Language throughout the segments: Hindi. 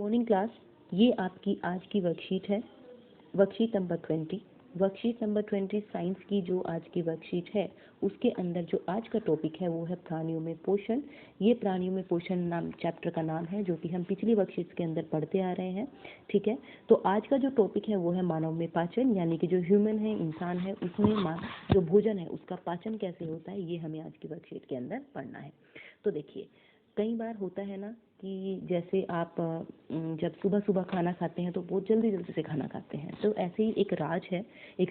Morning class. ये आपकी आज की वर्कशीट है, worksheet number 20। Worksheet number 20 science की जो आज की वर्कशीट है उसके अंदर जो आज का टॉपिक है वो है प्राणियों में पोषण। ये प्राणियों में पोषण नाम चैप्टर का नाम है जो कि हम पिछली वर्कशीट्स के अंदर पढ़ते आ रहे हैं। ठीक है, तो आज का जो टॉपिक है वो है मानव में पाचन, यानी कि जो ह्यूमन है, इंसान है, उसमें जो भोजन है उसका पाचन कैसे होता है, ये हमें आज की वर्कशीट के अंदर पढ़ना है। तो देखिए, कई बार होता है ना कि जैसे आप जब सुबह सुबह खाना खाते हैं तो बहुत जल्दी जल्दी से खाना खाते हैं। तो ऐसे ही एक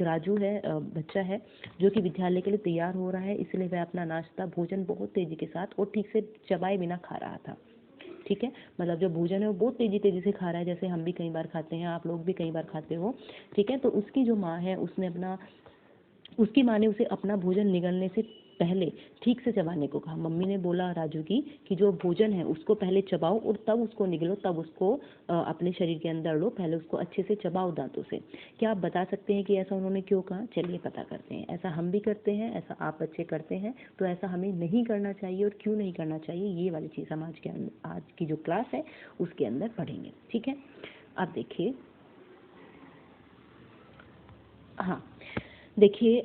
राजू है, बच्चा है जो कि विद्यालय के लिए तैयार हो रहा है, इसलिए वह अपना नाश्ता भोजन बहुत तेजी के साथ और ठीक से चबाए बिना खा रहा था। ठीक है, मतलब जो भोजन है वो बहुत तेजी से खा रहा है, जैसे हम भी कई बार खाते हैं, आप लोग भी कई बार खाते हो। ठीक है, तो उसकी जो माँ है उसकी माँ ने उसे अपना भोजन निगलने से पहले ठीक से चबाने को कहा। मम्मी ने बोला राजू की कि जो भोजन है उसको पहले चबाओ और तब उसको निगलो, तब उसको अपने शरीर के अंदर लो, पहले उसको अच्छे से चबाओ दांतों से। क्या आप बता सकते हैं कि ऐसा उन्होंने क्यों कहा? चलिए पता करते हैं। ऐसा हम भी करते हैं, ऐसा आप बच्चे करते हैं, तो ऐसा हमें नहीं करना चाहिए और क्यों नहीं करना चाहिए, ये वाली चीज़ हम आज की जो क्लास है उसके अंदर पढ़ेंगे। ठीक है, अब देखिए, हाँ देखिए,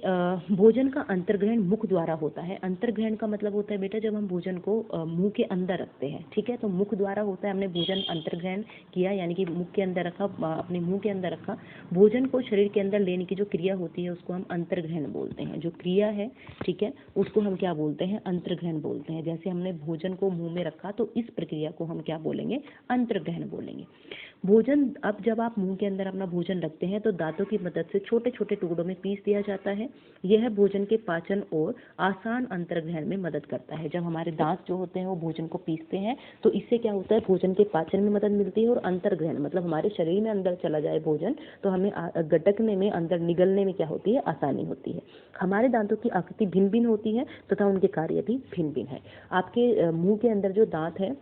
भोजन का अंतर्ग्रहण मुख द्वारा होता है। अंतर्ग्रहण का मतलब होता है बेटा जब हम भोजन को मुंह के अंदर रखते हैं। ठीक है, तो मुख द्वारा होता है, हमने भोजन अंतर्ग्रहण किया यानी कि मुख के अंदर रखा, अपने मुंह के अंदर रखा। भोजन को शरीर के अंदर लेने की जो क्रिया होती है उसको हम अंतर्ग्रहण बोलते हैं। जो क्रिया है, ठीक है, उसको हम क्या बोलते हैं? अंतर्ग्रहण बोलते हैं। जैसे हमने भोजन को मुंह में रखा तो इस प्रक्रिया को हम क्या बोलेंगे? अंतर्ग्रहण बोलेंगे। भोजन, अब जब आप मुंह के अंदर अपना भोजन रखते हैं तो दांतों की मदद से छोटे छोटे टुकड़ों में पीस दिया जाता है। यह भोजन के पाचन और आसान अंतर्ग्रहण में मदद करता है। जब हमारे दांत जो होते हैं वो भोजन को पीसते हैं तो इससे क्या होता है? भोजन के पाचन में मदद मिलती है और अंतर्ग्रहण मतलब हमारे शरीर में अंदर चला जाए भोजन तो हमें गटकने में, अंदर निगलने में क्या होती है? आसानी होती है। हमारे दांतों की आकृति भिन्न भिन्न होती है तथा उनके कार्य भी भिन्न भिन्न है। आपके मुंह के अंदर जो दांत है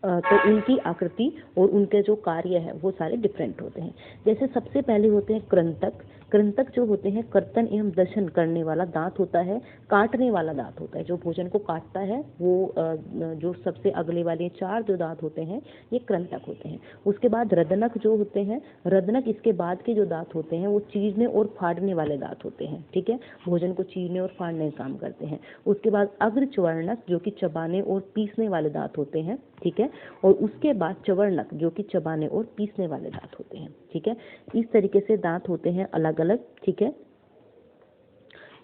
तो उनकी आकृति और उनके जो कार्य है वो सारे डिफरेंट होते हैं। जैसे सबसे पहले होते हैं कृंतक। कृंतक जो होते हैं कर्तन एवं दर्शन करने वाला दांत होता है, काटने वाला दांत होता है, जो भोजन को काटता है वो जो सबसे अगले वाले 4 जो दांत होते हैं ये कृंतक होते हैं। उसके बाद रदनक जो होते हैं, रदनक इसके बाद के जो दांत होते हैं वो चीरने और फाड़ने वाले दांत होते हैं। ठीक है, भोजन को चीरने और फाड़ने का काम करते हैं। उसके बाद अग्रच्वर्णक जो कि चबाने और पीसने वाले दांत होते हैं। ठीक है, और उसके बाद चवर्णक जो कि चबाने और पीसने वाले दांत होते हैं। ठीक है, इस तरीके से दांत होते हैं अलग अलग। ठीक है,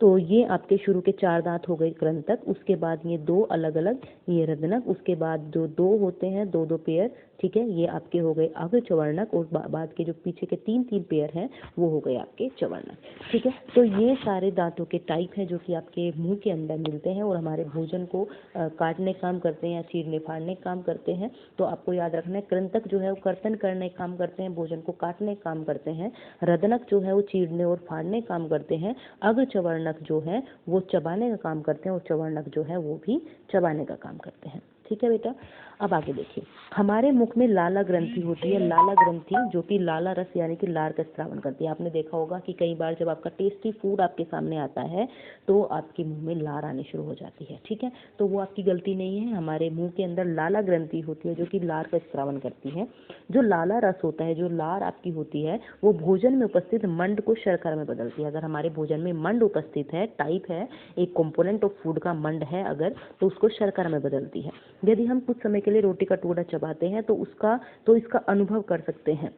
तो ये आपके शुरू के 4 दांत हो गए कृंतक, उसके बाद ये 2 अलग अलग ये रदनक, उसके बाद जो 2 होते हैं 2 पेयर, ठीक है, ये आपके हो गए अग्र चवर्णक और बाद के जो पीछे के 3 पेयर हैं वो हो गए आपके चवर्णक। ठीक है, तो ये सारे दांतों के टाइप हैं जो कि आपके मुंह के अंदर मिलते हैं और हमारे भोजन को काटने काम करते हैं या चीरने फाड़ने काम करते हैं। तो आपको याद रखना है, कृंतक जो है वो कर्तन करने काम करते हैं, भोजन को काटने काम करते हैं। रदनक जो है वो चीरने और फाड़ने काम करते हैं। अग्र चवर्णक जो है वो चबाने का काम करते हैं और चवर्णक जो है वो भी चबाने का काम करते हैं। ठीक है बेटा, अब आगे देखिए, हमारे मुख में लाला ग्रंथि होती है। लाला ग्रंथि जो कि लाला रस यानी कि लार का स्रावन करती है। आपने देखा होगा कि कई बार जब आपका टेस्टी फूड आपके सामने आता है तो आपके मुंह में लार आने शुरू हो जाती है। ठीक है, तो वो आपकी गलती नहीं है, हमारे मुंह के अंदर लाला ग्रंथि होती है जो कि लार का स्रावन करती है। जो लाला रस होता है, जो लार आपकी होती है, वो भोजन में उपस्थित मंड को शर्करा में बदलती है। अगर हमारे भोजन में मंड उपस्थित है, टाइप है, एक कंपोनेंट ऑफ फूड का मंड है अगर, तो उसको शर्करा में बदलती है। यदि हम कुछ समय के लिए रोटी का टुकड़ा चबाते हैं तो इसका अनुभव कर सकते हैं।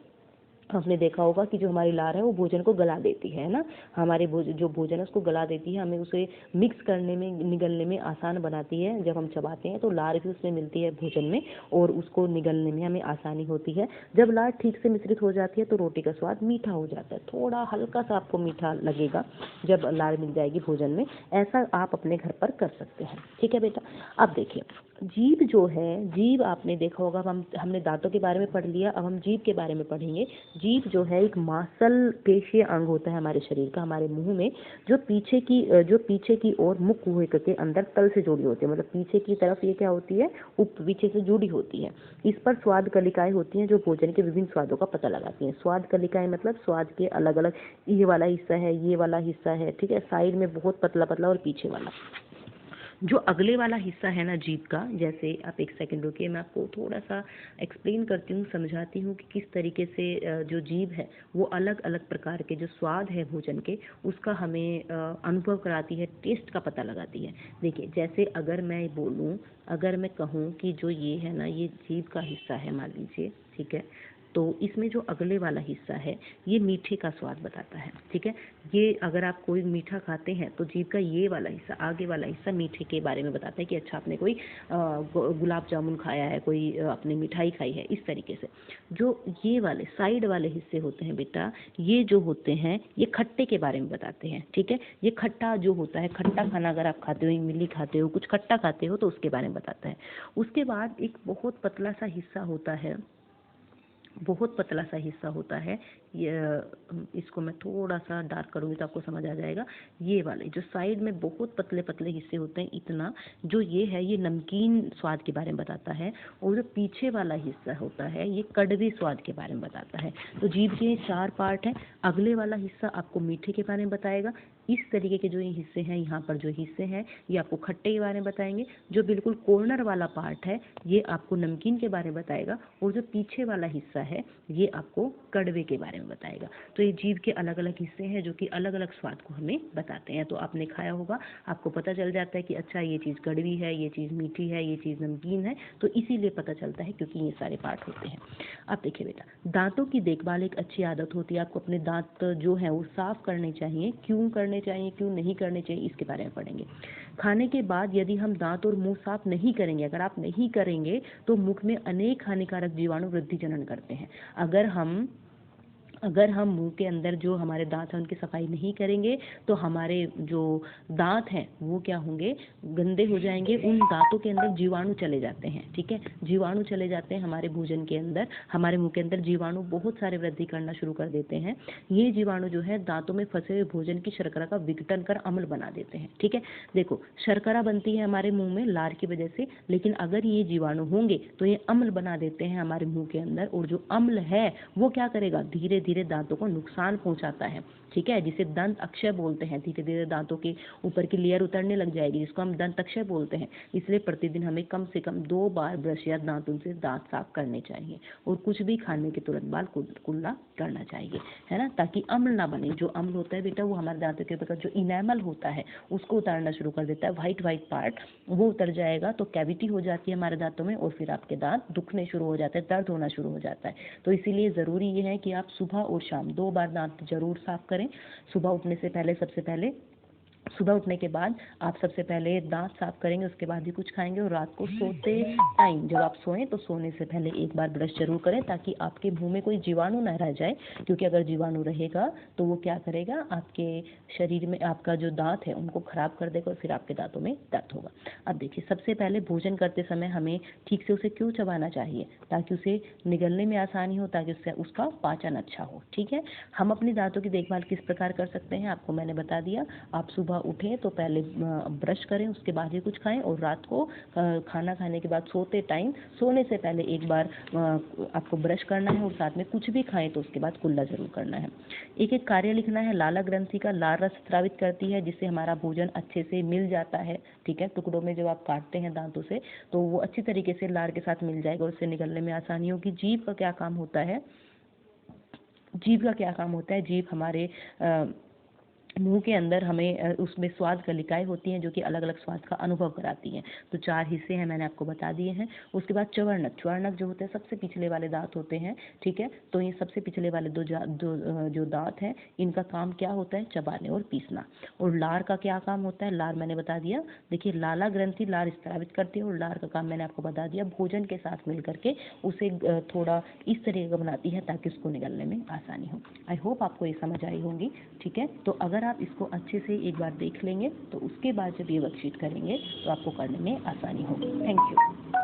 आपने देखा होगा कि जो हमारी लार है वो भोजन को गला देती है ना, हमारे जो भोजन है उसको गला देती है, हमें उसे मिक्स करने में, निगलने में आसान बनाती है। जब हम चबाते हैं तो लार भी उसमें मिलती है भोजन में और उसको निगलने में हमें आसानी होती है। जब लार ठीक से मिश्रित हो जाती है तो रोटी का स्वाद मीठा हो जाता है, थोड़ा हल्का सा आपको मीठा लगेगा जब लार मिल जाएगी भोजन में। ऐसा आप अपने घर पर कर सकते हैं। ठीक है बेटा, अब देखिए, जीभ जो है, जीभ आपने देखा होगा, हमने दांतों के बारे में पढ़ लिया, अब हम जीभ के बारे में पढ़ेंगे। जीभ जो है एक मांसल पेशीय अंग होता है हमारे शरीर का, हमारे मुंह में, जो पीछे की ओर मुख कुहक के अंदर तल से जुड़ी होती है, मतलब पीछे की तरफ ये क्या होती है? पीछे से जुड़ी होती है। इस पर स्वाद कलिकाएं होती हैं जो भोजन के विभिन्न स्वादों का पता लगाती हैं। स्वाद कलिकाएं मतलब स्वाद के अलग अलग, ये वाला हिस्सा है, ये वाला हिस्सा है, ठीक है, साइड में बहुत पतला पतला और पीछे वाला। जो अगले वाला हिस्सा है ना जीभ का, जैसे आप एक सेकंड रुकिए, मैं आपको थोड़ा सा एक्सप्लेन करती हूँ, समझाती हूँ कि किस तरीके से जो जीभ है वो अलग अलग प्रकार के जो स्वाद है भोजन के उसका हमें अनुभव कराती है, टेस्ट का पता लगाती है। देखिए जैसे अगर मैं बोलूँ, अगर मैं कहूँ कि जो ये है ना, ये जीभ का हिस्सा है मान लीजिए, ठीक है, तो इसमें जो अगले वाला हिस्सा है ये मीठे का स्वाद बताता है, ठीक है। ये अगर आप कोई मीठा खाते हैं तो जीभ का ये वाला हिस्सा, आगे वाला हिस्सा मीठे के बारे में बताता है कि अच्छा आपने कोई गुलाब जामुन खाया है, कोई आपने मिठाई खाई है, इस तरीके से। जो ये वाले साइड वाले हिस्से होते हैं बेटा, ये जो होते हैं ये खट्टे के बारे में बताते हैं, ठीक है। ये खट्टा जो होता है, खट्टा खाना अगर आप खाते हो, इमली खाते हो, कुछ खट्टा खाते हो तो उसके बारे में बताता है। उसके बाद एक बहुत पतला सा हिस्सा होता है, बहुत पतला सा हिस्सा होता है, ये इसको मैं थोड़ा सा डार्क करूँगी तो आपको समझ आ जाएगा। ये वाले जो साइड में बहुत पतले पतले हिस्से होते हैं इतना, जो ये है ये नमकीन स्वाद के बारे में बताता है, और जो पीछे वाला हिस्सा होता है ये कड़वे स्वाद के बारे में बताता है। तो जीभ के 4 पार्ट हैं। अगले वाला हिस्सा आपको मीठे के बारे में बताएगा। इस तरीके के जो ये हिस्से हैं, यहाँ पर जो हिस्से हैं ये आपको खट्टे के बारे में बताएंगे। जो बिल्कुल कॉर्नर वाला पार्ट है ये आपको नमकीन के बारे में बताएगा, और जो पीछे वाला हिस्सा है ये आपको कड़वे के बारे में बताएगा। तो ये जीभ के अलग अलग हिस्से हैं जो कि अलग अलग स्वाद को हमें बताते हैं। तो आपने खाया होगा, आपको पता चल जाता है कि अच्छा ये चीज़ कड़वी है, ये चीज़ मीठी है, ये चीज़ नमकीन है, तो इसीलिए पता चलता है क्योंकि ये सारे पार्ट होते हैं। अब देखिए बेटा, दांतों की देखभाल एक अच्छी आदत होती है। आपको अपने दांत जो है वो साफ करने चाहिए। क्यों करने चाहिए, क्यों नहीं करने चाहिए, इसके बारे में पढ़ेंगे। खाने के बाद यदि हम दांत और मुंह साफ नहीं करेंगे, अगर आप नहीं करेंगे तो मुख में अनेक हानिकारक जीवाणु वृद्धि जनन करते हैं। अगर हम मुंह के अंदर जो हमारे दांत हैं उनकी सफाई नहीं करेंगे तो हमारे जो दांत हैं वो क्या होंगे, गंदे हो जाएंगे। उन दांतों के अंदर जीवाणु चले जाते हैं, ठीक है, जीवाणु चले जाते हैं हमारे भोजन के अंदर, हमारे मुंह के अंदर जीवाणु बहुत सारे वृद्धि करना शुरू कर देते हैं। ये जीवाणु जो है दांतों में फंसे हुए भोजन की शर्करा का विघटन कर अम्ल बना देते हैं, ठीक है। देखो शर्करा बनती है हमारे मुंह में लार की वजह से, लेकिन अगर ये जीवाणु होंगे तो ये अम्ल बना देते हैं हमारे मुंह के अंदर, और जो अम्ल है वो क्या करेगा, धीरे धीरे दांतों को नुकसान पहुंचाता है, ठीक है, जिसे दंत अक्षय बोलते हैं। धीरे धीरे दांतों के ऊपर की लेयर उतरने लग जाएगी, जिसको हम दंत अक्षय बोलते हैं। इसलिए प्रतिदिन हमें कम से कम 2 बार ब्रश या दांतों से दांत साफ करने चाहिए, और कुछ भी खाने के तुरंत बाद कुल्ला करना चाहिए, है ना, ताकि अम्ल ना बने। जो अम्ल होता है बेटा वो हमारे दांतों के ऊपर जो इनेमल होता है उसको उतारना शुरू कर देता है, व्हाइट व्हाइट पार्ट वो उतर जाएगा तो कैविटी हो जाती है हमारे दांतों में, और फिर आपके दांत दुखने शुरू हो जाते हैं, दर्द होना शुरू हो जाता है। तो इसीलिए ज़रूरी ये है कि आप सुबह और शाम 2 बार दांत जरूर साफ करें। सुबह उठने से पहले, सबसे पहले सुबह उठने के बाद आप सबसे पहले दांत साफ करेंगे, उसके बाद ही कुछ खाएंगे, और रात को सोते टाइम जब आप सोएं तो सोने से पहले एक बार ब्रश जरूर करें, ताकि आपके मुंह में कोई जीवाणु ना रह जाए, क्योंकि अगर जीवाणु रहेगा तो वो क्या करेगा, आपके शरीर में आपका जो दांत है उनको खराब कर देगा, और फिर आपके दांतों में दर्द होगा। अब देखिए सबसे पहले भोजन करते समय हमें ठीक से उसे क्यों चबाना चाहिए, ताकि उसे निगलने में आसानी हो, ताकि उससे उसका पाचन अच्छा हो, ठीक है। हम अपनी दांतों की देखभाल किस प्रकार कर सकते हैं आपको मैंने बता दिया। आप सुबह उठें तो पहले ब्रश करें, उसके बाद ही कुछ खाएं, और रात को खाना खाने के बाद सोते टाइम, सोने से पहले एक बार आपको ब्रश करना है, और साथ में कुछ भी खाएं तो उसके बाद कुल्ला जरूर करना है। एक एक कार्य लिखना है। लाला ग्रंथि का लार रस स्रावित करती है, जिससे हमारा भोजन अच्छे से मिल जाता है, ठीक है। टुकड़ों में जब आप काटते हैं दांतों से तो वो अच्छी तरीके से लार के साथ मिल जाएगा, और उससे निकलने में आसानी होगी। जीभ का क्या काम होता है, जीभ का क्या काम होता है, जीभ हमारे मुंह के अंदर हमें उसमें स्वाद कलिकाएं होती हैं जो कि अलग अलग स्वाद का अनुभव कराती हैं। तो 4 हिस्से हैं, मैंने आपको बता दिए हैं। उसके बाद चवर्णक, चवर्णक जो होते हैं सबसे पिछले वाले दांत होते हैं, ठीक है। तो ये सबसे पिछले वाले जो दांत हैं इनका काम क्या होता है, चबाने और पीसना। और लार का क्या काम होता है, लार मैंने बता दिया। देखिए लाला ग्रंथि लार स्रावित करती है, और लार का काम मैंने आपको बता दिया, भोजन के साथ मिल करके उसे थोड़ा इस तरीके का बनाती है ताकि उसको निगलने में आसानी हो। आई होप आपको ये समझ आई होंगी, ठीक है। तो अगर आप इसको अच्छे से एक बार देख लेंगे तो उसके बाद जब ये वर्कशीट करेंगे तो आपको करने में आसानी होगी। Thank you.